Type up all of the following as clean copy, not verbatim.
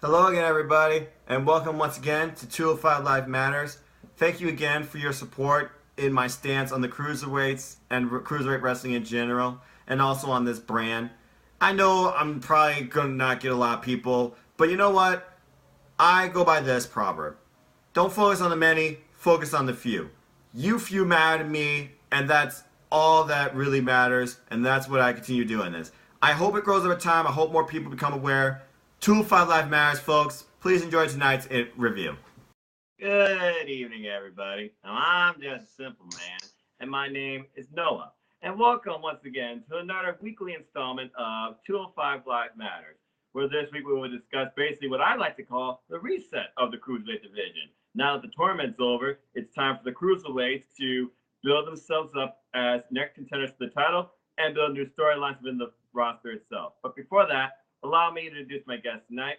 Hello again, everybody, and welcome once again to 205 Live Matters. Thank you again for your support in my stance on the cruiserweights and cruiserweight wrestling in general, and also on this brand. I know I'm probably going to not get a lot of people, but you know what? I go by this proverb. Don't focus on the many, focus on the few. You few mad at me, and that's all that really matters, and that's what I continue doing this. I hope it grows over time. I hope more people become aware. 205 Live Matters, folks. Please enjoy tonight's review. Good evening, everybody. Now, I'm just a simple man, and my name is Noah. And welcome once again to another weekly installment of 205 Live Matters, where this week we will discuss basically what I like to call the reset of the Cruiserweight division. Now that the tournament's over, it's time for the Cruiserweights to build themselves up as next contenders for the title and build new storylines within the roster itself. But before that, allow me to introduce my guest tonight,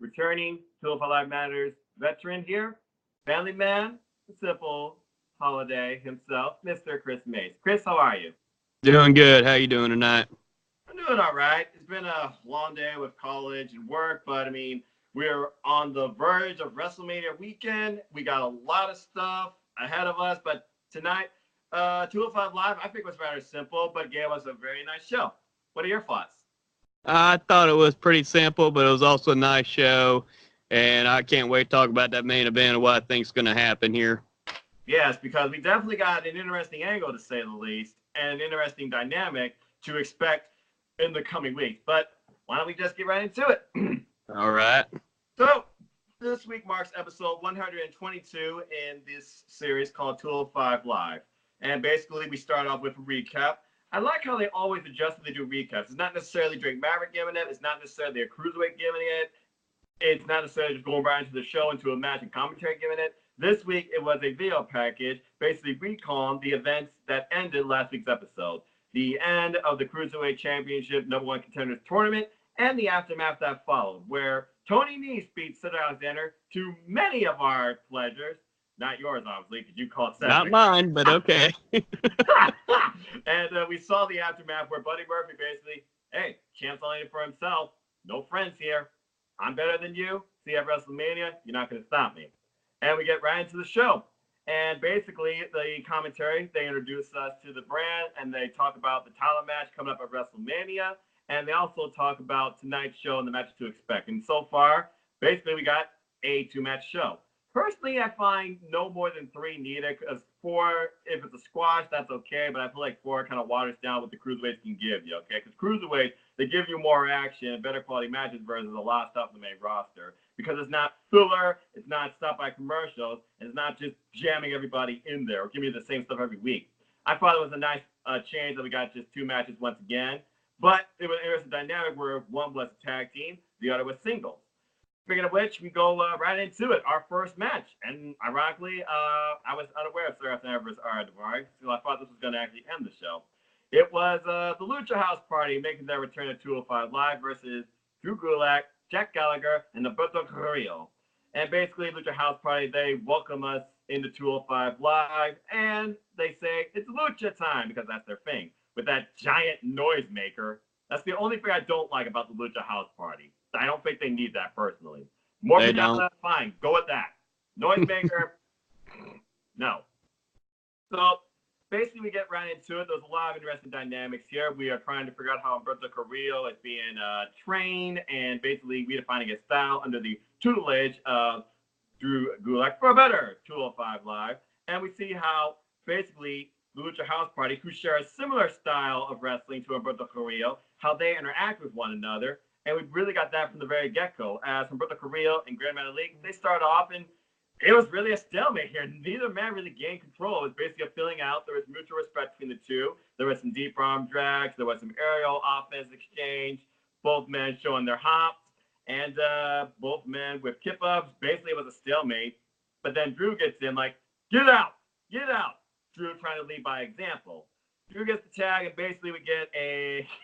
returning 205 Live Matters veteran here, family man, the simple Holiday himself, Mr. Chris Mace. Chris, how are you? Doing good. How you doing tonight? I'm doing all right. It's been a long day with college and work, but I mean, we're on the verge of WrestleMania weekend. We got a lot of stuff ahead of us, but tonight, 205 Live, I think was rather simple, but gave us a very nice show. What are your thoughts? I thought it was pretty simple, but it was also a nice show, and I can't wait to talk about that main event and what I think's going to happen here. Yes, because we definitely got an interesting angle, to say the least, and an interesting dynamic to expect in the coming weeks. But why don't we just get right into it? All right. So, this week marks episode 122 in this series called 205 Live. And basically, we start off with a recap. I like how they always adjust when they do recaps. It's not necessarily Drake Maverick giving it. It's not necessarily a cruiserweight giving it. It's not necessarily just going right into the show, into a match and commentary giving it. This week, it was a video package, basically recalling the events that ended last week's episode. The end of the Cruiserweight Championship #1 Contenders Tournament and the aftermath that followed, where Tony Nese beat Cedric Alexander to many of our pleasures. Not yours, obviously, because you called Cedric. Not mine, but okay. And we saw the aftermath where Buddy Murphy basically, hey, champ's only for himself. No friends here. I'm better than you. See you at WrestleMania. You're not going to stop me. And we get right into the show. And basically, the commentary, they introduce us to the brand, and they talk about the title match coming up at WrestleMania. And they also talk about tonight's show and the matches to expect. And so far, basically, we got a two-match show. Personally, I find no more than 3 needed, because 4, if it's a squash, that's okay, but I feel like 4 kind of waters down what the cruiserweights can give you, okay? Because cruiserweights, they give you more action, better quality matches versus a lot of stuff in the main roster, because it's not filler, it's not stopped by commercials, and it's not just jamming everybody in there or giving you the same stuff every week. I thought it was a nice change that we got just 2 matches once again, but it was a dynamic where one was a tag team, the other was singles. Speaking of which, we go right into it, our first match. And ironically, I was unaware of Cedric and Ariya's Davari, so I thought this was going to actually end the show. It was the Lucha House Party making their return to 205 Live versus Drew Gulak, Jack Gallagher, and Alberto Carrillo. And basically, Lucha House Party, they welcome us into 205 Live, and they say it's Lucha time, because that's their thing, with that giant noise maker. That's the only thing I don't like about the Lucha House Party. I don't think they need that personally. More They people, don't. that's fine. Go with that. Noisemaker, no. So basically, we get right into it. There's a lot of interesting dynamics here. We are trying to figure out how Alberto Carrillo is being trained and basically redefining his style under the tutelage of Drew Gulak for a better 205 Live. And we see how basically the Lucha House Party, who share a similar style of wrestling to Alberto Carrillo, how they interact with one another. And we really got that from the very get-go. As Humberto Carrillo and Grand Metalik, they start off, and it was really a stalemate here. Neither man really gained control. It was basically a filling out. There was mutual respect between the two. There was some deep arm drags. There was some aerial offense exchange. Both men showing their hops. And both men with kip-ups. Basically, it was a stalemate. But then Drew gets in like, get out, get out. Drew trying to lead by example. Drew gets the tag, and basically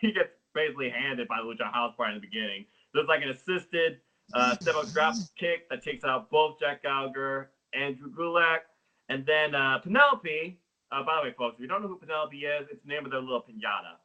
he gets basically handed by the Lucha House Party in the beginning. There's like an assisted step-up drop kick that takes out both Jack Gallagher and Drew Gulak. And then Penelope, by the way, folks, if you don't know who Penelope is, it's the name of their little pinata.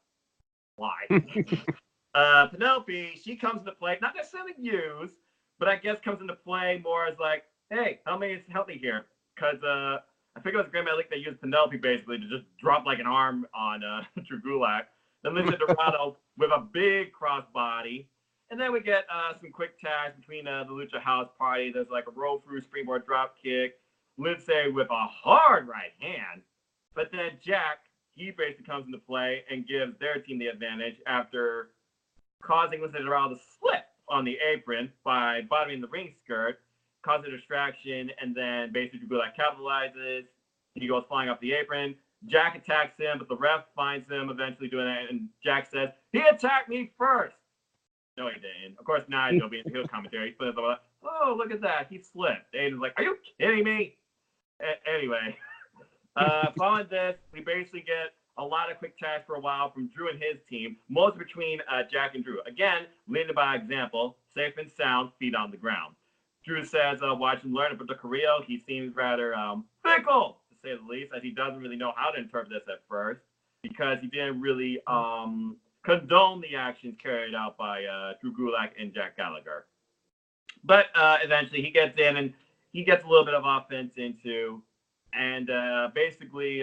Why? Penelope, she comes into play, not necessarily used, but but I guess comes into play more as like, hey, help me here. Because I think it was Grand Metalik that used Penelope basically to just drop like an arm on Drew Gulak. Then Lindsay Dorado with a big crossbody. And then we get some quick tags between the Lucha House Party. There's like a roll through springboard drop kick. Lindsay with a hard right hand. But then Jack, he basically comes into play and gives their team the advantage after causing Lindsay Dorado to slip on the apron by bottoming the ring skirt, causes a distraction, and then basically Drew Gulak capitalizes. He goes flying off the apron. Jack attacks him, but the ref finds him eventually doing that, and Jack says, he attacked me first. No, he didn't. Of course, Nigel being the heel commentary, he flips over, oh, look at that. He slipped. Aiden's like, are you kidding me? Anyway, following this, we basically get a lot of quick tags for a while from Drew and his team, most between Jack and Drew. Again, leading by example, safe and sound, feet on the ground. Drew says, watch and learn about the Carrillo. He seems rather fickle, to say the least, as he doesn't really know how to interpret this at first, because he didn't really condone the actions carried out by Drew Gulak and Jack Gallagher. But eventually he gets in and he gets a little bit of offense into, and basically,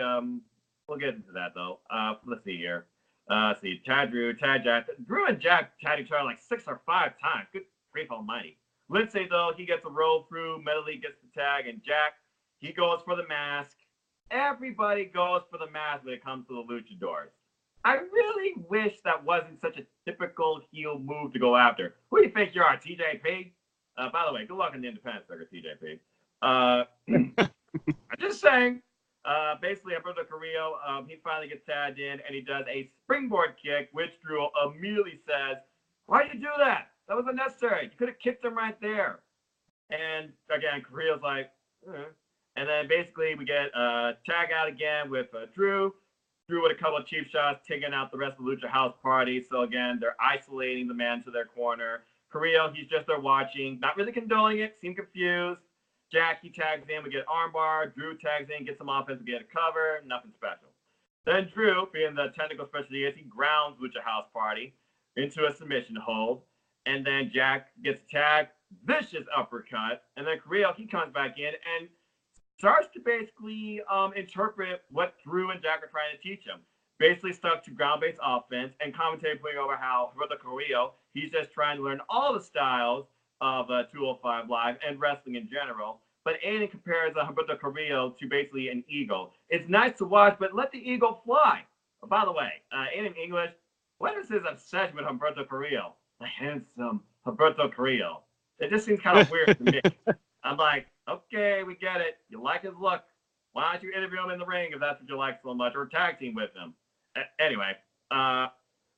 we'll get into that though. Let's see here. Let's see, Drew and Jack tagged each other like 6 or 5 times. Good grief almighty. Lindsay, though, he gets a roll through. Metalik gets the tag, and Jack, he goes for the mask. Everybody goes for the mask when it comes to the luchadors. I really wish that wasn't such a typical heel move to go after. Who do you think you are, TJP? By the way, good luck in the independent circuit, TJP. I'm just saying. Basically, Alberto Carrillo, he finally gets tagged in, and he does a springboard kick, which Drew immediately says, why'd you do that? That was unnecessary. You could have kicked him right there. And again, Carrillo's like, And then basically we get tag out again with Drew. Drew with a couple of cheap shots, taking out the rest of the Lucha House Party. So again, they're isolating the man to their corner. Carrillo, he's just there watching, not really condoning it, seemed confused. Jack, he tags in, we get armbar. Drew tags in, gets some offense, we get a cover, nothing special. Then Drew, being the technical specialist he is, he grounds Lucha House Party into a submission hold. And then Jack gets tagged, vicious uppercut. And then Carrillo, he comes back in and starts to basically interpret what Drew and Jack are trying to teach him. Basically stuck to ground-based offense, and commentating putting over how Roberto Carrillo, he's just trying to learn all the styles of 205 Live and wrestling in general. But Aiden compares Roberto Carrillo to basically an eagle. It's nice to watch, but let the eagle fly. By the way, in English, what is his obsession with Roberto Carrillo? The handsome Roberto Carrillo. It just seems kind of weird to me. I'm like, okay, we get it. You like his look. Why don't you interview him in the ring if that's what you like so much, or tag team with him? Anyway,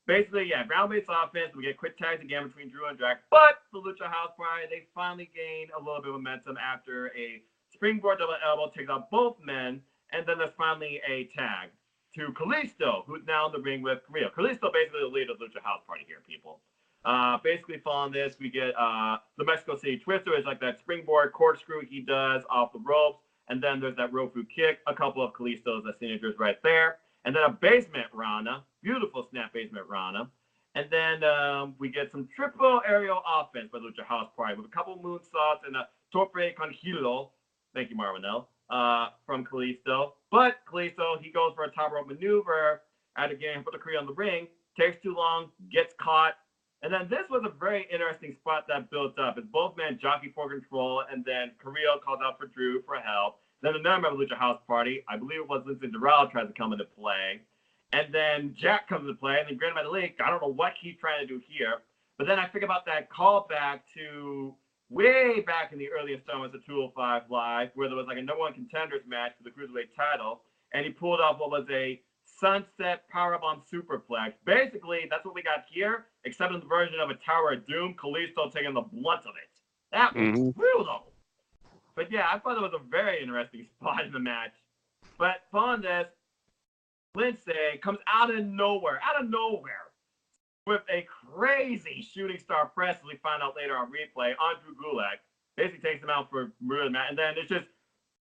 basically, yeah, ground-based offense. We get quick tags again between Drew and Jack. But the Lucha House Party, they finally gain a little bit of momentum after a springboard double elbow takes out both men. And then there's finally a tag to Kalisto, who's now in the ring with Carrillo. Kalisto basically the leader of the Lucha House Party here, people. Basically, following this, we get the Mexico City Twister. It's like that springboard corkscrew he does off the ropes. And then there's that rope through kick, a couple of Kalisto's signatures right there. And then a basement Rana, beautiful snap basement Rana. And then we get some triple aerial offense by Lucha House Party with a couple moonsaults and a torpe con hilo. Thank you, Marvinell, from Kalisto. But Kalisto, he goes for a top rope maneuver at again, put the Carrillo on the ring, takes too long, gets caught. And then this was a very interesting spot that built up as both men jockey for control, and then Carrillo calls out for Drew for help. Then another member of the Lucha House Party, I believe it was Lindsay Dorado, tries to come into play. And then Jack comes into play, and then Grand Metalik, I don't know what he's trying to do here. But then I think about that callback to way back in the earliest summers of 205 Live, where there was like a number one contenders match for the Cruiserweight title, and he pulled off what was a sunset powerbomb superplex. Basically, that's what we got here, except in the version of a Tower of Doom, Kalisto taking the blunt of it. That was brutal. But yeah, I thought it was a very interesting spot in the match. But following this, Lindsay comes out of nowhere, with a crazy shooting star press, as we find out later on replay, on Drew Gulak. Basically takes him out for the match, and then it's just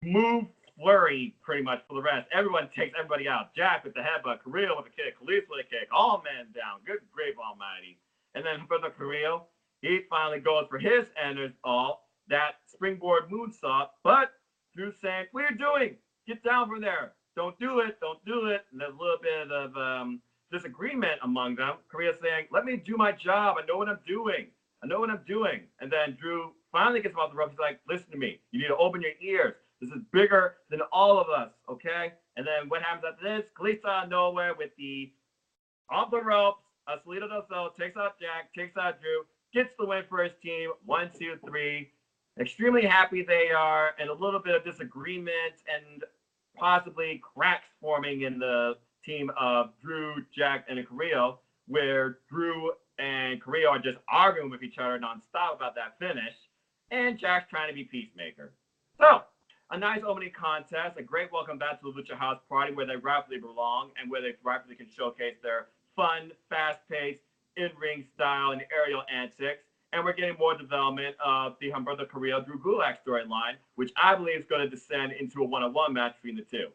move flurry pretty much for the rest. Everyone takes everybody out. Jack with the headbutt, Carrillo with a kick, Kalisto with a kick, all men down. Good grief almighty. And then Roberto Carrillo, he finally goes for his enters all, that springboard moonsault, but Drew saying, what are you doing? Get down from there. Don't do it. Don't do it. And there's a little bit of disagreement among them. Korea saying, let me do my job. I know what I'm doing. I know what I'm doing. And then Drew finally gets him off the ropes. He's like, listen to me. You need to open your ears. This is bigger than all of us, okay? And then what happens after this? Kalisto out of nowhere with the off the ropes. Salito del Sol takes out Jack, takes out Drew, gets the win for his team. 1, 2, 3. Extremely happy they are, and a little bit of disagreement and possibly cracks forming in the team of Drew, Jack, and Carrillo, where Drew and Carrillo are just arguing with each other nonstop about that finish, and Jack's trying to be peacemaker. So, a nice opening contest, a great welcome back to the Lucha House Party, where they rightfully belong and where they rightfully can showcase their fun, fast-paced, in-ring style and aerial antics. And we're getting more development of the Humberto Carrillo Drew Gulak storyline, which I believe is going to descend into a one-on-one match between the two.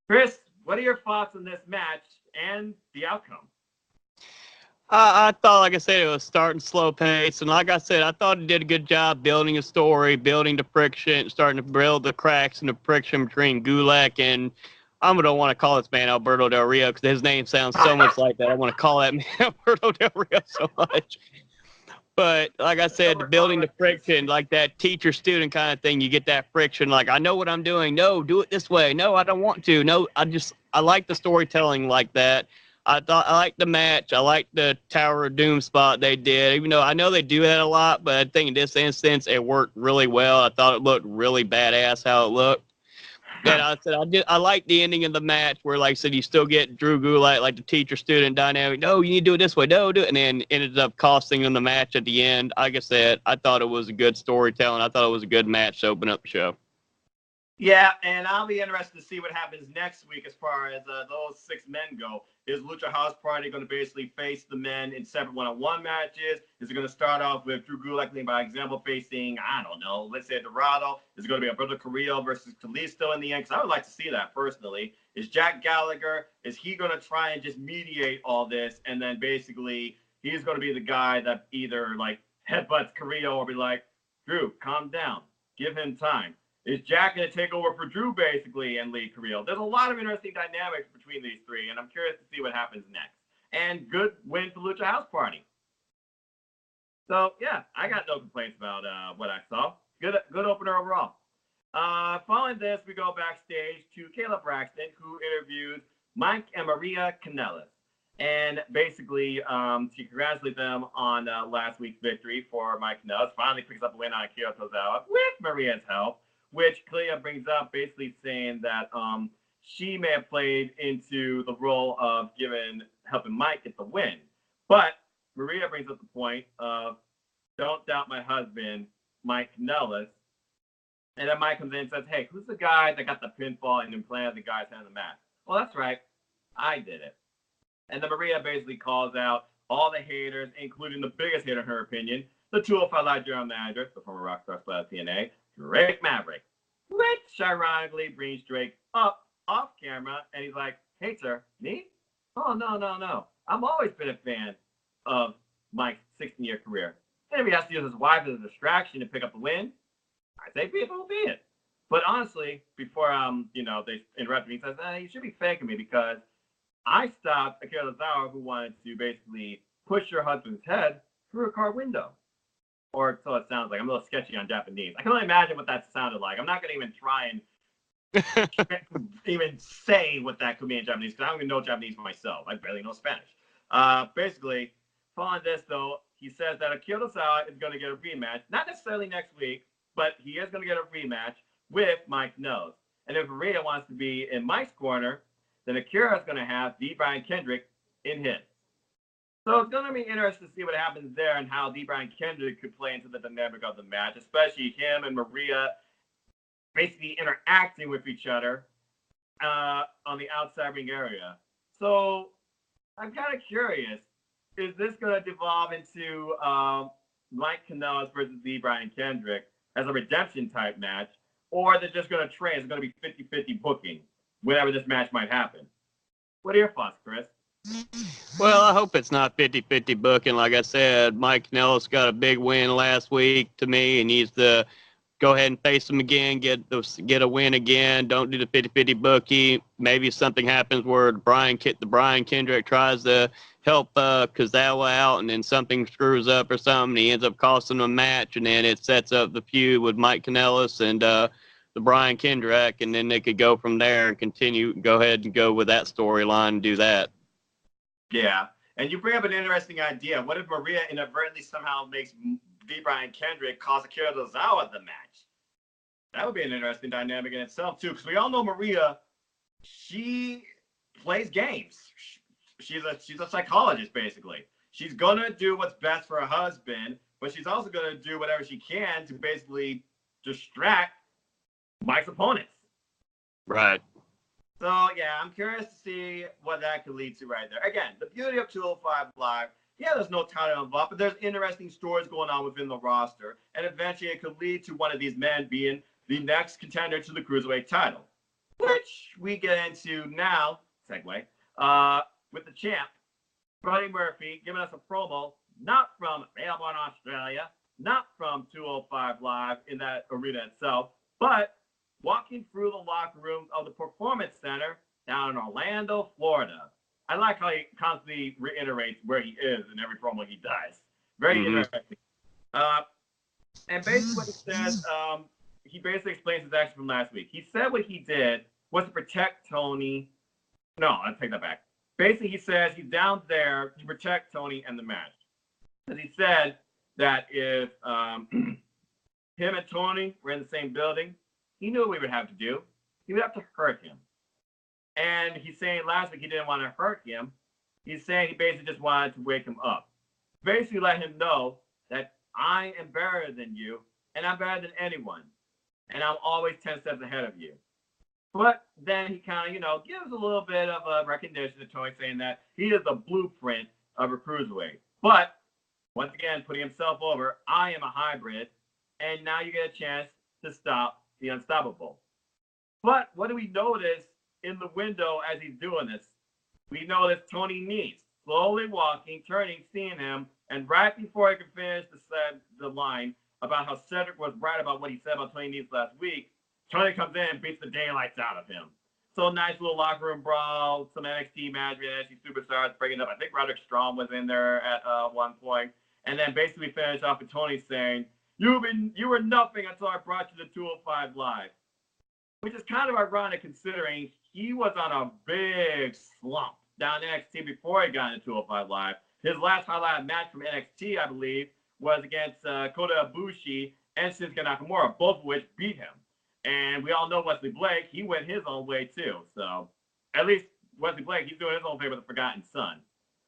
Chris, what are your thoughts on this match and the outcome? I thought, like I said, it was starting slow pace. And like I said, I thought it did a good job building a story, building the friction, starting to build the cracks and the friction between Gulak and, I don't want to call this man Alberto Del Rio because his name sounds so much like that. I want to call that man Alberto Del Rio so much. But like I said, building the friction, like that teacher-student kind of thing, you get that friction. Like, I know what I'm doing. No, do it this way. No, I don't want to. No, I like the storytelling like that. I like the match. I like the Tower of Doom spot they did. Even though I know they do that a lot, but I think in this instance it worked really well. I thought it looked really badass how it looked. And I said I like the ending of the match where, like I said, you still get Drew Gulak, like the teacher-student dynamic. No, you need to do it this way. No, do it. And then ended up costing them the match at the end. Like I said, I thought it was a good storytelling. I thought it was a good match to open up the show. Yeah, and I'll be interested to see what happens next week as far as those 6 men go. Is Lucha House Party going to basically face the men in separate one-on-one matches? Is it going to start off with Drew Gulak leading by example facing, I don't know, let's say Dorado? Is it going to be Alberto Carrillo versus Kalisto in the end? Because I would like to see that personally. Is Jack Gallagher, is he going to try and just mediate all this, and then basically he's going to be the guy that either like headbutts Carrillo or be like, Drew, calm down, give him time. Is Jack going to take over for Drew, basically, and lead Carrillo? There's a lot of interesting dynamics between these three, and I'm curious to see what happens next. And good win for Lucha House Party. So, yeah, I got no complaints about what I saw. Good opener overall. Following this, we go backstage to Kayla Braxton, who interviewed Mike and Maria Kanellis. And basically, she congratulated them on last week's victory for Mike Kanellis. Finally picks up a win on Akira Tozawa with Maria's help, which Clea brings up, basically saying that she may have played into the role of helping Mike get the win. But Maria brings up the point of, don't doubt my husband, Mike Kanellis. And then Mike comes in and says, hey, who's the guy that got the pinfall and implanted the guy's head in the mat? Well, that's right. I did it. And then Maria basically calls out all the haters, including the biggest hater in her opinion, the 205 Live general manager, the former Rockstar Splat TNA, Drake Maverick, which ironically brings Drake up off camera, and he's like, hater, me? Oh, no. I've always been a fan of Mike's 16-year career. And if he has to use his wife as a distraction to pick up the win, I say people be it. But honestly, before they interrupt me, he says, you should be faking me because I stopped Akira Tozawa, who wanted to basically push your husband's head through a car window. Or so it sounds like. I'm a little sketchy on Japanese. I can only imagine what that sounded like. I'm not going to even try and even say what that could be in Japanese because I don't even know Japanese myself. I barely know Spanish. Basically, following this, though, he says that Akira Tozawa is going to get a rematch. Not necessarily next week, but he is going to get a rematch with Mike Nose. And if Maria wants to be in Mike's corner, then Akira is going to have D. Brian Kendrick in his. So it's going to be interesting to see what happens there and how D. Brian Kendrick could play into the dynamic of the match, especially him and Maria basically interacting with each other on the outside ring area. So I'm kind of curious, is this going to devolve into Mike Kanellis versus D. Brian Kendrick as a redemption type match, or they're just going to train? It's going to be 50-50 booking whenever this match might happen. What are your thoughts, Chris? Well, I hope it's not 50-50 booking. Like I said, Mike Kanellis got a big win last week to me. He needs to go ahead and face him again, get a win again. Don't do the 50-50 bookie. Maybe something happens where the Brian Kendrick tries to help Kazawa out, and then something screws up or something. He ends up costing him a match, and then it sets up the feud with Mike Kanellis and the Brian Kendrick, and then they could go from there and go ahead and go with that storyline and do that. Yeah, and you bring up an interesting idea. What if Maria inadvertently somehow makes Brian Kendrick cause Akira Tozawa the match? That would be an interesting dynamic in itself, too, because we all know Maria, she plays games. She's a psychologist, basically. She's going to do what's best for her husband, but she's also going to do whatever she can to basically distract Mike's opponents. Right. So, yeah, I'm curious to see what that could lead to right there. Again, the beauty of 205 Live, yeah, there's no title involved, but there's interesting stories going on within the roster, and eventually it could lead to one of these men being the next contender to the Cruiserweight title, which we get into now, segue, with the champ, Buddy Murphy, giving us a promo, not from Melbourne, Australia, not from 205 Live in that arena itself, but walking through the locker rooms of the Performance Center down in Orlando, Florida. I like how he constantly reiterates where he is in every promo he does. Very interesting. And basically what he says, he basically explains his action from last week. He said what he did was to protect Tony. No, I'll take that back. Basically, he says he's down there to protect Tony and the match. Because he said that if him and Tony were in the same building, he knew what we would have to do. He would have to hurt him. And he's saying last week he didn't want to hurt him. He's saying he basically just wanted to wake him up. Basically let him know that I am better than you, and I'm better than anyone. And I'm always 10 steps ahead of you. But then he kind of, gives a little bit of a recognition to Tony, saying that he is the blueprint of a cruiserweight. But, once again, putting himself over, I am a hybrid, and now you get a chance to stop the unstoppable. But what do we notice in the window as he's doing this? We notice Tony Nese slowly walking, turning, seeing him, and right before he can finish the line about how Cedric was right about what he said about Tony Nese last week, Tony comes in and beats the daylights out of him. So nice little locker room brawl, some NXT match with NXT superstars bringing up. I think Roderick Strong was in there at one point, and then basically finish off with Tony saying, "You were nothing until I brought you to 205 Live," which is kind of ironic considering he was on a big slump down in NXT before he got into 205 Live. His last highlight match from NXT, I believe, was against Kota Ibushi and Shinsuke Nakamura, both of which beat him. And we all know Wesley Blake, he went his own way too. So at least Wesley Blake, he's doing his own thing with the Forgotten Son.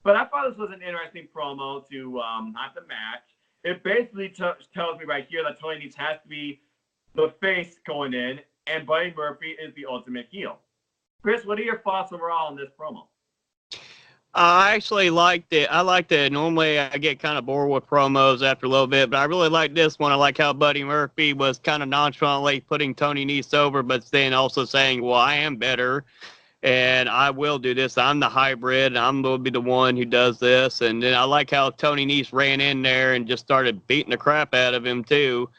But I thought this was an interesting promo to have the match. It basically tells me right here that Tony Nese has to be the face going in, and Buddy Murphy is the ultimate heel. Chris, what are your thoughts overall on this promo? I actually liked it. I liked it. Normally, I get kind of bored with promos after a little bit, but I really like this one. I like how Buddy Murphy was kind of nonchalantly putting Tony Nese over, but then also saying, well, I am better, and I will do this. I'm the hybrid, and I'm going to be the one who does this. And then I like how Tony Nese ran in there and just started beating the crap out of him, too.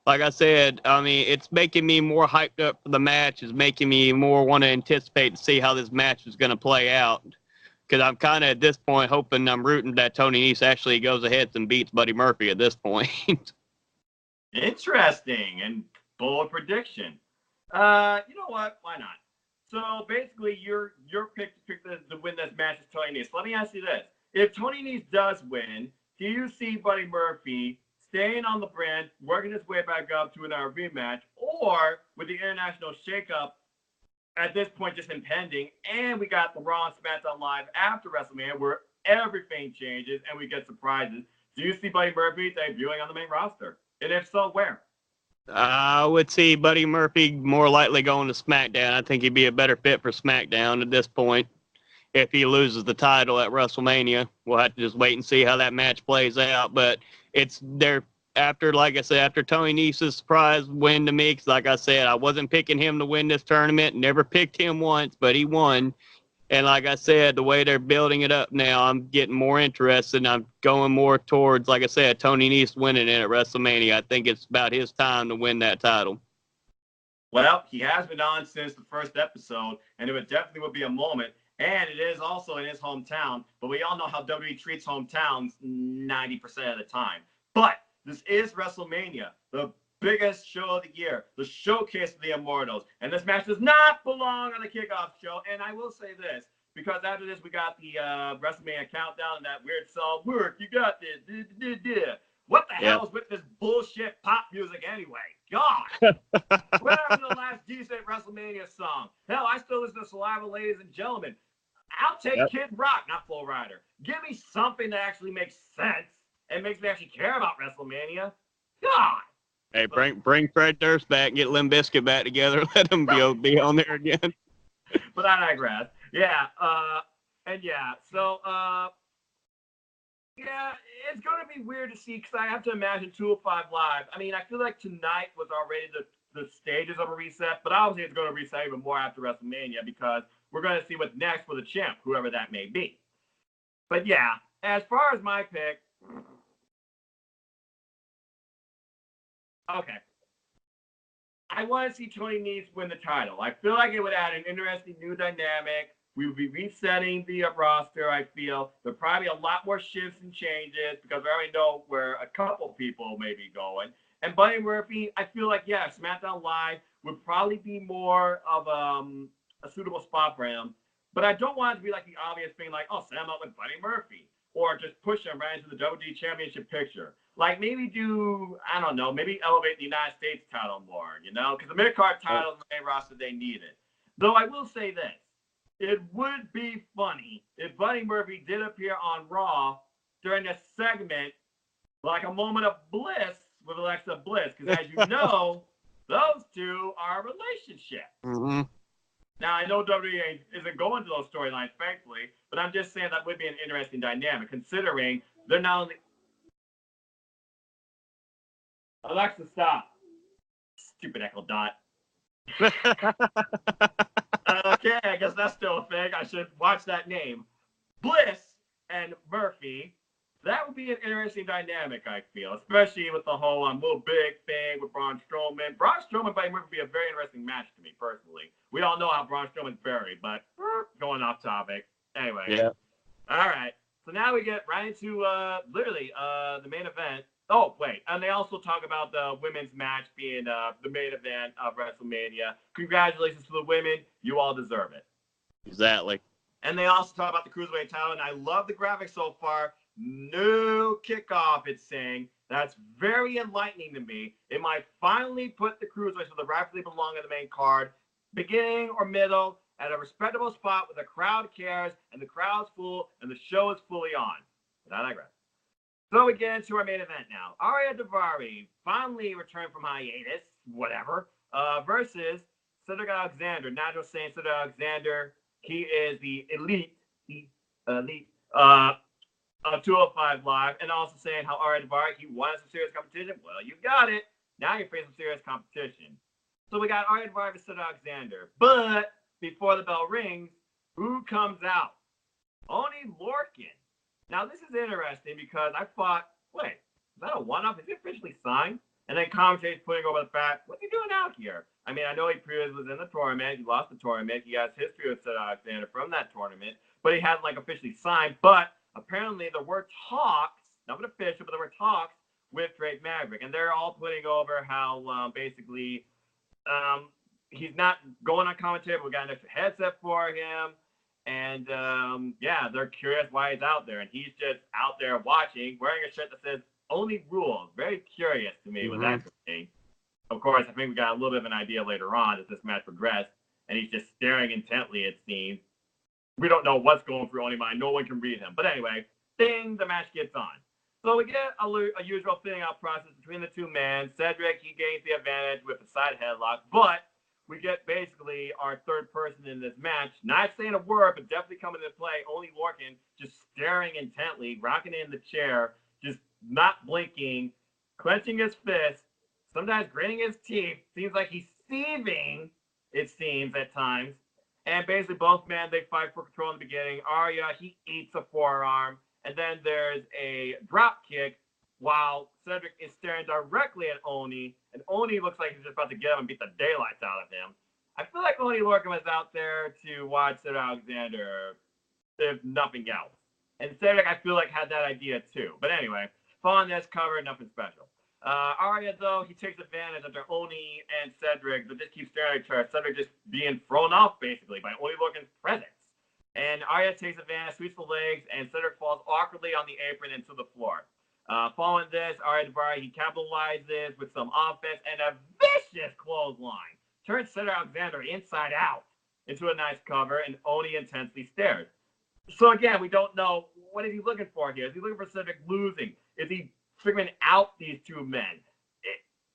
Like I said, I mean, it's making me more hyped up for the match. It's making me more want to anticipate to see how this match is going to play out. Because I'm kind of, at this point, hoping I'm rooting that Tony Nese actually goes ahead and beats Buddy Murphy at this point. Interesting and bold prediction. You know what? Why not? So basically, your pick to win this match is Tony Nese. Let me ask you this. If Tony Nese does win, do you see Buddy Murphy staying on the brand, working his way back up to another rematch, or with the international shakeup at this point just impending, and we got the Raw and SmackDown Live after WrestleMania where everything changes and we get surprises, do you see Buddy Murphy debuting on the main roster? And if so, where? I would see Buddy Murphy more likely going to SmackDown. I think he'd be a better fit for SmackDown at this point. If he loses the title at WrestleMania, we'll have to just wait and see how that match plays out. But it's there after, like I said, after Tony Nese's surprise win to me, because like I said, I wasn't picking him to win this tournament. Never picked him once, but he won. And like I said, the way they're building it up now, I'm getting more interested. And I'm going more towards, like I said, Tony Nese winning it at WrestleMania. I think it's about his time to win that title. Well, he has been on since the first episode, and it would be a moment. And it is also in his hometown, but we all know how WWE treats hometowns 90% of the time. But this is WrestleMania, the biggest show of the year, the showcase of the Immortals. And this match does not belong on the kickoff show. And I will say this, because after this, we got the WrestleMania countdown and that weird song, work, you got this. What the hell is with this bullshit pop music anyway? God. Where was the last decent WrestleMania song? Hell, I still listen to Saliva, ladies and gentlemen. I'll take Kid Rock, not Flow Rider. Give me something that actually makes sense and makes me actually care about WrestleMania. God. Hey, bring Fred Durst back and get Limp Bizkit back together. Let him be on there again. But I digress. Yeah. Yeah, it's going to be weird to see because I have to imagine 205 Live. I mean, I feel like tonight was already the stages of a reset, but obviously it's going to reset even more after WrestleMania because we're going to see what's next for the champ, whoever that may be. But yeah, as far as my pick, okay. I want to see Tony Nese win the title. I feel like it would add an interesting new dynamic. We would be resetting the roster, I feel. There'll probably be a lot more shifts and changes because I already know where a couple people may be going. And Buddy Murphy, I feel like, yeah, SmackDown Live would probably be more of a suitable spot for him. But I don't want it to be like the obvious thing like, oh, set him up with Buddy Murphy. Or just push him right into the WWE Championship picture. Like maybe maybe elevate the United States title more, because the mid-card title in the main roster, they need it. Though I will say this. It would be funny if Buddy Murphy did appear on Raw during a segment, like a moment of bliss with Alexa Bliss, because as you know, those two are a relationship. Mm-hmm. Now, I know WWE isn't going to those storylines, thankfully, but I'm just saying that would be an interesting dynamic, considering they're not only... Alexa, stop. Stupid Echo Dot. Okay, I guess that's still a thing. I should watch that name. Bliss and Murphy. That would be an interesting dynamic, I feel, especially with the whole little big thing with Braun Strowman. Braun Strowman by Murphy would be a very interesting match to me, personally. We all know how Braun Strowman's buried, but going off topic. Anyway. Yeah. All right. So now we get right into the main event. Oh, wait. And they also talk about the women's match being the main event of WrestleMania. Congratulations to the women. You all deserve it. Exactly. And they also talk about the Cruiserweight title, and I love the graphics so far. No kickoff, it's saying. That's very enlightening to me. It might finally put the Cruiserweights where they rightfully belong in the main card, beginning or middle, at a respectable spot where the crowd cares, and the crowd's full, and the show is fully on. But I digress. So we get into our main event now. Ariya Daivari finally returned from hiatus, whatever, versus Cedric Alexander. Not just saying Cedric Alexander, he is the elite of 205 Live, and also saying how Ariya Daivari, he wanted some serious competition. Well, you got it. Now you're facing some serious competition. So we got Ariya Daivari versus Cedric Alexander. But before the bell rings, who comes out? Oney Lorcan. Now, this is interesting because I thought, wait, is that a one-off? Is he officially signed? And then commentators putting over the fact, what's he doing out here? I mean, I know he previously was in the tournament. He lost the tournament. He has history with Cedric Alexander from that tournament, but he hasn't, officially signed. But apparently there were talks, not official, but there were talks with Drake Maverick. And they're all putting over how, basically, he's not going on commentary, but we got an extra headset for him. And, they're curious why he's out there. And he's just out there watching, wearing a shirt that says, Only Rules. Very curious to me with that thing. Of course, I think we got a little bit of an idea later on as this match progressed. And he's just staring intently, it seems. We don't know what's going through Oney's mind. No one can read him. But anyway, the match gets on. So we get a usual filling out process between the two men. Cedric, he gains the advantage with a side headlock. But we get basically our third person in this match, not saying a word, but definitely coming into play. Oney Lorcan just staring intently, rocking in the chair, just not blinking, clenching his fist, sometimes gritting his teeth. Seems like he's seething, it seems, at times. And basically, both men, they fight for control in the beginning. Ariya, he eats a forearm. And then there's a drop kick while Cedric is staring directly at Oney. And Oney looks like he's just about to get him and beat the daylights out of him. I feel like Oney Lorcan was out there to watch Cedric Alexander, if nothing else. And Cedric, I feel like, had that idea too. But anyway, following this cover, nothing special. Ariya, though, he takes advantage after Oney and Cedric, but just keep staring at each other. Cedric just being thrown off, basically, by Oney Lorcan's presence. And Ariya takes advantage, sweeps the legs, and Cedric falls awkwardly on the apron into the floor. Following this, Ariya Daivari, he capitalizes with some offense and a vicious clothesline. Turns Cedric Alexander inside out into a nice cover, and Oney intensely stares. So again, we don't know, what is he looking for here? Is he looking for Cedric losing? Is he figuring out these two men?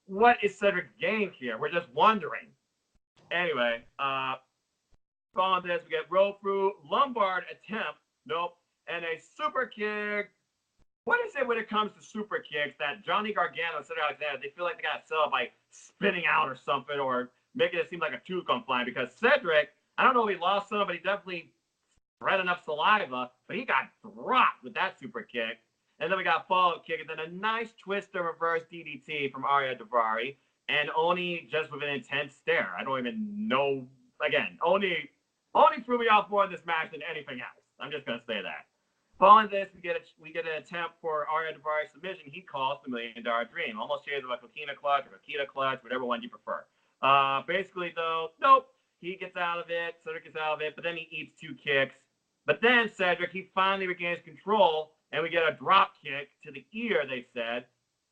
What is Cedric's game here? We're just wondering. Anyway, following this, we get roll through, Lombard attempt, nope, and a super kick. What is it when it comes to super kicks that Johnny Gargano and Cedric Alexander, they feel like they got to sell it by spinning out or something, or making it seem like a tooth gone flying? Because Cedric, I don't know if he lost some, but he definitely spread enough saliva, but he got dropped with that super kick. And then we got follow-up kick, and then a nice twister reverse DDT from Ariya Daivari, and Oney just with an intense stare. I don't even know. Again, Oney threw me off more in this match than anything else. I'm just gonna say that. Following this, we get an attempt for Ariya Daivari's submission. He calls the $1 Million Dream, almost shades of a coquina clutch or coquina clutch, whatever one you prefer. Basically, though, nope. He gets out of it. Cedric gets out of it, but then he eats 2 kicks. But then Cedric, he finally regains control, and we get a drop kick to the ear, they said.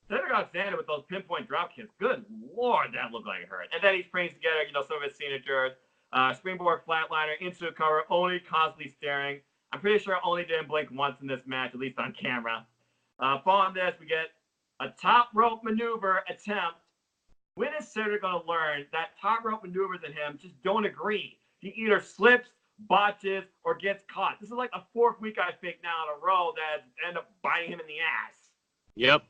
Cedric Alexander with those pinpoint drop kicks. Good Lord, that looked like it hurt. And then he springs together, some of his signatures. Springboard flatliner into the cover. Oney constantly staring. I'm pretty sure Oney didn't blink once in this match, at least on camera. Following this, we get a top rope maneuver attempt. When is Cedric going to learn that top rope maneuvers and him just don't agree? He either slips, botches, or gets caught. This is like the 4th week, I think, now in a row that end up biting him in the ass. Yep.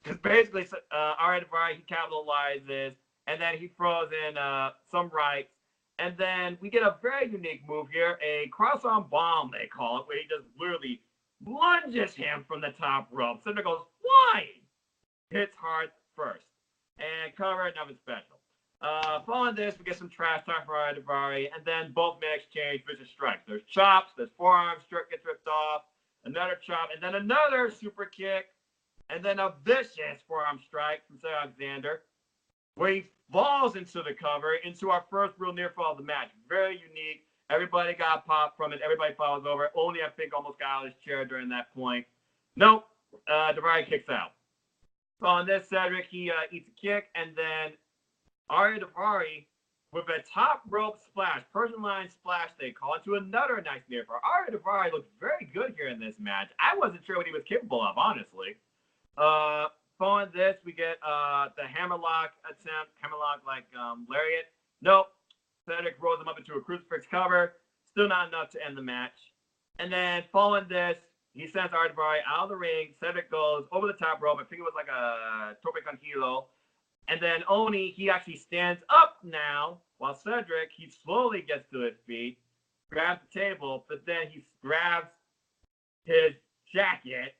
Because basically, Ariya Daivari, he capitalizes, and then he throws in some rights. And then we get a very unique move here, a cross-arm bomb, they call it, where he just literally lunges him from the top rope. Cedric goes flying. Hits hard first. And cover, nothing special. Following this, we get some trash talk for Ariya Daivari, and then both men exchange vicious strikes. There's chops, there's forearms, strip gets ripped off, another chop, and then another super kick, and then a vicious forearm strike from Cedric Alexander, where he falls into the cover, into our first real near fall of the match. Very unique. Everybody got popped from it. Everybody falls over. Oney, I think, almost got out of his chair during that point. Nope. Daivari kicks out. So on this, Cedric, he eats a kick, and then Ariya Daivari with a top rope splash, Persian line splash, they call it, to another nice near fall. Ariya Daivari looked very good here in this match. I wasn't sure what he was capable of, honestly. Following this, we get the hammerlock attempt, hammerlock like lariat. Nope. Cedric rolls him up into a crucifix cover. Still not enough to end the match. And then following this, he sends Ariya Daivari out of the ring. Cedric goes over the top rope. I think it was like a tope con hilo. And then Oney, he actually stands up now, while Cedric, he slowly gets to his feet, grabs the table, but then he grabs his jacket,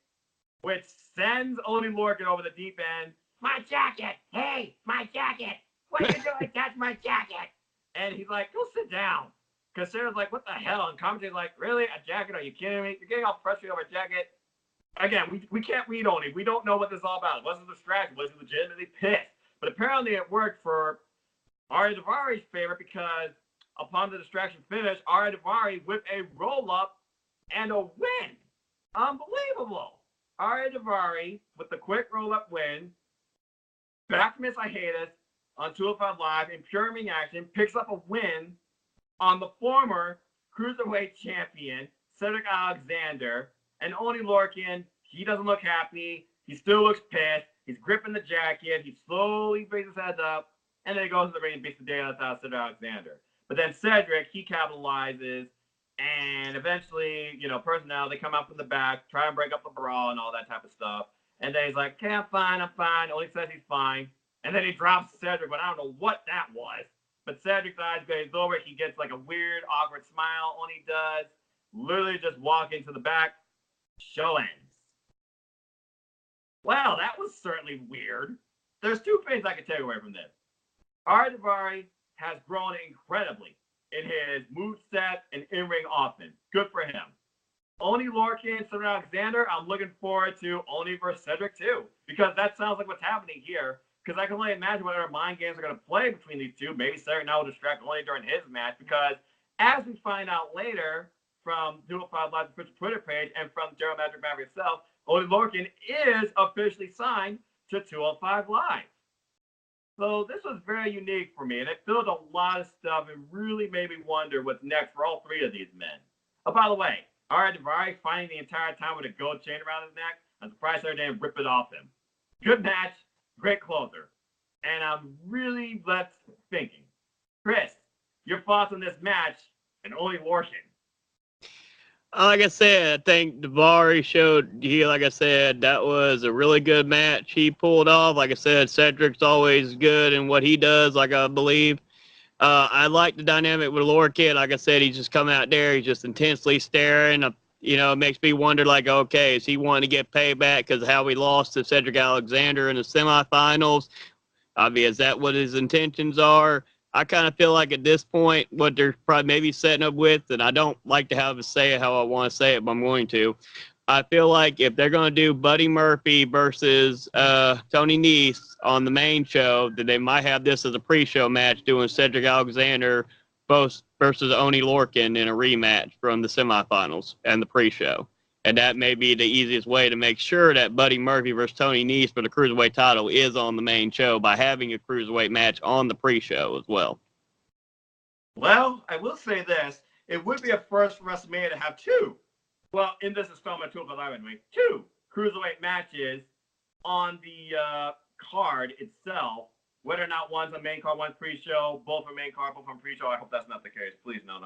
which sends Oney Lorcan over the deep end. My jacket! Hey, my jacket! What are you doing? That's my jacket! And he's like, go sit down. Because Sarah's like, what the hell? And commentator's like, really? A jacket? Are you kidding me? You're getting all frustrated over a jacket? Again, we can't read Oney. We don't know what this is all about. Was it a distraction? Was he legitimately pissed? But apparently it worked for Ariya Daivari's favor, because upon the distraction finish, Ariya Daivari with a roll-up and a win. Unbelievable. Ariya Daivari with the quick roll-up win, back from his hiatus on 205 Live in pure ring action, picks up a win on the former Cruiserweight champion, Cedric Alexander. And Oney Lorcan, he doesn't look happy. He still looks pissed. He's gripping the jacket. He slowly brings his head up, and then he goes to the ring and beats the daylights out of Cedric Alexander. But then Cedric, he capitalizes, and eventually, personnel, they come out from the back, try and break up the brawl and all that type of stuff. And then he's like, okay, I'm fine. Oney says he's fine. And then he drops Cedric, but I don't know what that was. but Cedric's eyes glaze over. He gets like a weird, awkward smile. Oney does. Literally just walk into the back. Show ends. Well, that was certainly weird. There's two things I can take away from this. Ariya has grown incredibly in his moveset and in-ring offense. Good for him. Oney Lorcan, Cedric Alexander, I'm looking forward to Oney versus Cedric too, because that sounds like what's happening here. Because I can only imagine whatever mind games are going to play between these two. Maybe Cedric now will distract Oney during his match, because as we find out later from 205 Live's official Twitter page and from General Magic Maverick himself, Oney Lorcan is officially signed to 205 Live. So this was very unique for me, and it filled a lot of stuff and really made me wonder what's next for all three of these men. Oh, by the way, Ariya finding the entire time with a gold chain around his neck, I'm surprised they didn't rip it off him. Good match, great closer. And I'm really left thinking. Chris, your thoughts on this match and Oney Lorcan? Like I said, I think Daivari showed he, like I said, that was a really good match he pulled off. Like I said, Cedric's always good in what he does, like I believe. I like the dynamic with Lorcan. Like I said, he's just come out there. He's just intensely staring. It makes me wonder, like, okay, is he wanting to get payback because of how he lost to Cedric Alexander in the semifinals? Is that what his intentions are? I kind of feel like at this point, what they're probably maybe setting up with, and I don't like to have to say it how I want to say it, but I'm going to. I feel like if they're going to do Buddy Murphy versus Tony Nese on the main show, that they might have this as a pre-show match doing Cedric Alexander both versus Oney Lorcan in a rematch from the semifinals and the pre-show. And that may be the easiest way to make sure that Buddy Murphy versus Tony Nese for the Cruiserweight title is on the main show by having a Cruiserweight match on the pre-show as well. Well, I will say this. It would be a first for WrestleMania to have two. Well, in this installment, 205 anyway, two Cruiserweight matches on the card itself. Whether or not one's a main card, one's pre-show, both are main card, both on pre-show. I hope that's not the case. Please, no.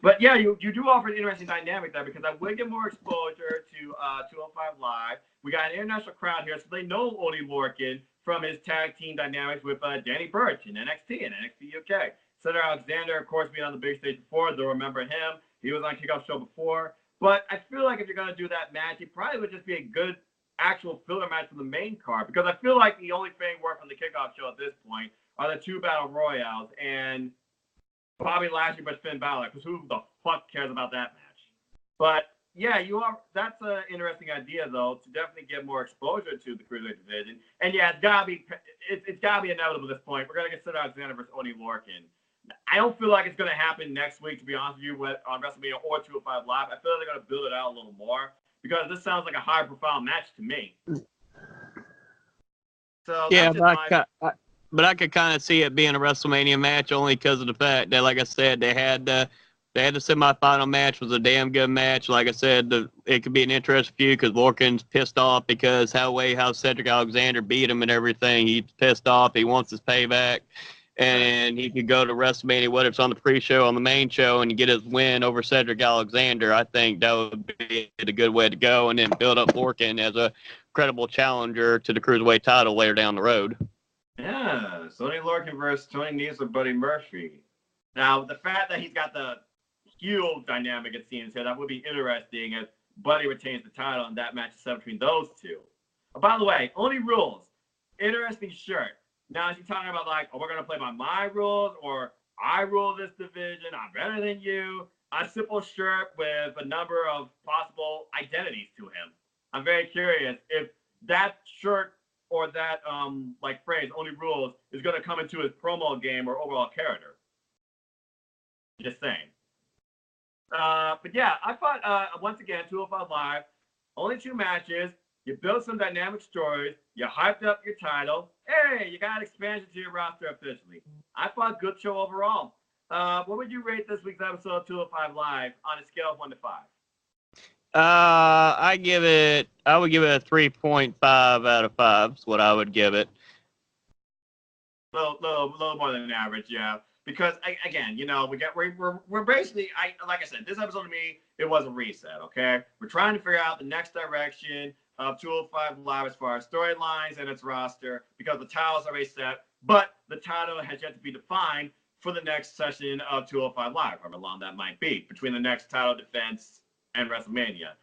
But yeah, you do offer an interesting dynamic there, because I would get more exposure to 205 Live. We got an international crowd here, so they know Oney Lorcan from his tag team dynamics with Danny Burch in NXT and NXT UK. Cedric Alexander, of course, being on the big stage before. They'll remember him. He was on Kickoff Show before. But I feel like if you're going to do that match, it probably would just be a good actual filler match for the main card, because I feel like the only thing worth from the Kickoff Show at this point are the two Battle Royales and Bobby Lashley versus Finn Balor, because who the fuck cares about that match? But yeah, that's an interesting idea, though, to definitely get more exposure to the Cruiserweight division. And yeah, it's gotta be inevitable at this point. We're gonna get Cedric Alexander versus Oney Lorcan. I don't feel like it's gonna happen next week, to be honest with you, on WrestleMania or 205 Live. I feel like they're gonna build it out a little more, because this sounds like a high-profile match to me. So yeah, but I could kind of see it being a WrestleMania match only because of the fact that, like I said, they had the semifinal match was a damn good match. Like I said, it could be an interesting feud because Lorcan's pissed off because how Cedric Alexander beat him and everything. He's pissed off. He wants his payback. And he could go to WrestleMania, whether it's on the pre-show, on the main show, and get his win over Cedric Alexander. I think that would be a good way to go, and then build up Lorcan as a credible challenger to the Cruiserweight title later down the road. Yeah, Oney Lorcan versus Tony Nese or Buddy Murphy. Now, the fact that he's got the heel dynamic, it seems here, that would be interesting as Buddy retains the title and that match is set between those two. Oh, by the way, Oney Rules. Interesting shirt. Now, is he talking about like, we're going to play by my rules, or I rule this division, I'm better than you? A simple shirt with a number of possible identities to him. I'm very curious if that shirt or that phrase, Oney Rules, is going to come into his promo game or overall character. Just saying. But yeah, I thought, once again, 205 Live, only two matches. You built some dynamic stories. You hyped up your title. Hey, you got expansion to your roster officially. I thought good show overall. What would you rate this week's episode of 205 Live on a scale of 1 to 5? I would give it a 3.5 out of 5 is what I would give it. Little more than average, yeah. Because again, we're basically, like I said, this episode to me, it was a reset. Okay, we're trying to figure out the next direction of 205 Live as far as storylines and its roster, because the title's already set, but the title has yet to be defined for the next session of 205 Live, however long that might be, between the next title defense and WrestleMania.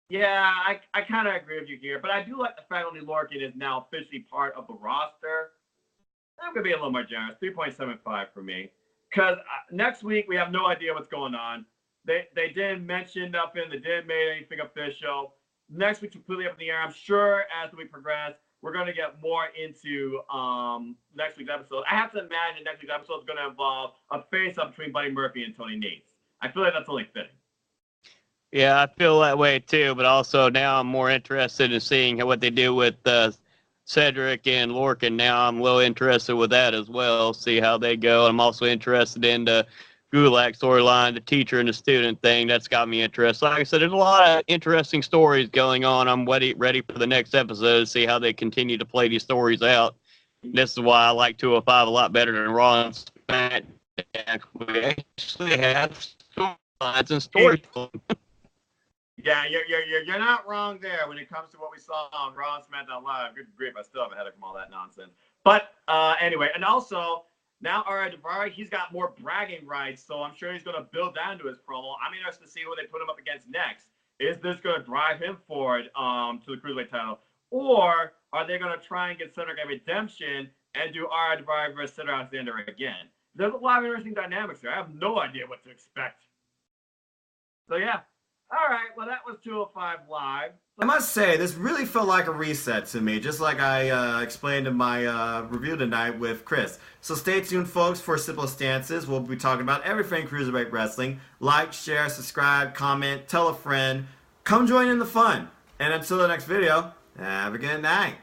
Yeah, I kind of agree with you here, but I do like the fact Oney Lorcan is now officially part of the roster. I'm going to be a little more generous, 3.75 for me. Because next week, we have no idea what's going on. They didn't mention nothing. They didn't make anything official. Next week's completely up in the air. I'm sure as we progress, we're going to get more into next week's episode. I have to imagine next week's episode is going to involve a face-up between Buddy Murphy and Tony Nese. I feel like that's only fitting. Yeah, I feel that way too, but also now I'm more interested in seeing what they do with Cedric and Lorcan. Now I'm a little interested with that as well, see how they go. I'm also interested in the Gulak storyline, the teacher and the student thing. That's got me interested. Like I said, there's a lot of interesting stories going on. I'm ready for the next episode to see how they continue to play these stories out. This is why I like 205 a lot better than Raw and SmackDown. We actually have storylines and stories. Yeah, you're not wrong there when it comes to what we saw on Raw and SmackDown Live. Good grief, I still have a headache from all that nonsense. But anyway, and also now Ariya Daivari, he's got more bragging rights, so I'm sure he's going to build down to his promo. I'm interested to see who they put him up against next. Is this going to drive him forward to the Cruiserweight title, or are they going to try and get Cedric a redemption and do Ariya Daivari versus Cedric Alexander again? There's a lot of interesting dynamics here. I have no idea what to expect. So yeah. All right, well, that was 205 Live. I must say, this really felt like a reset to me, just like I explained in my review tonight with Chris. So stay tuned, folks, for Simple Stances. We'll be talking about everything Cruiserweight Wrestling. Like, share, subscribe, comment, tell a friend. Come join in the fun. And until the next video, have a good night.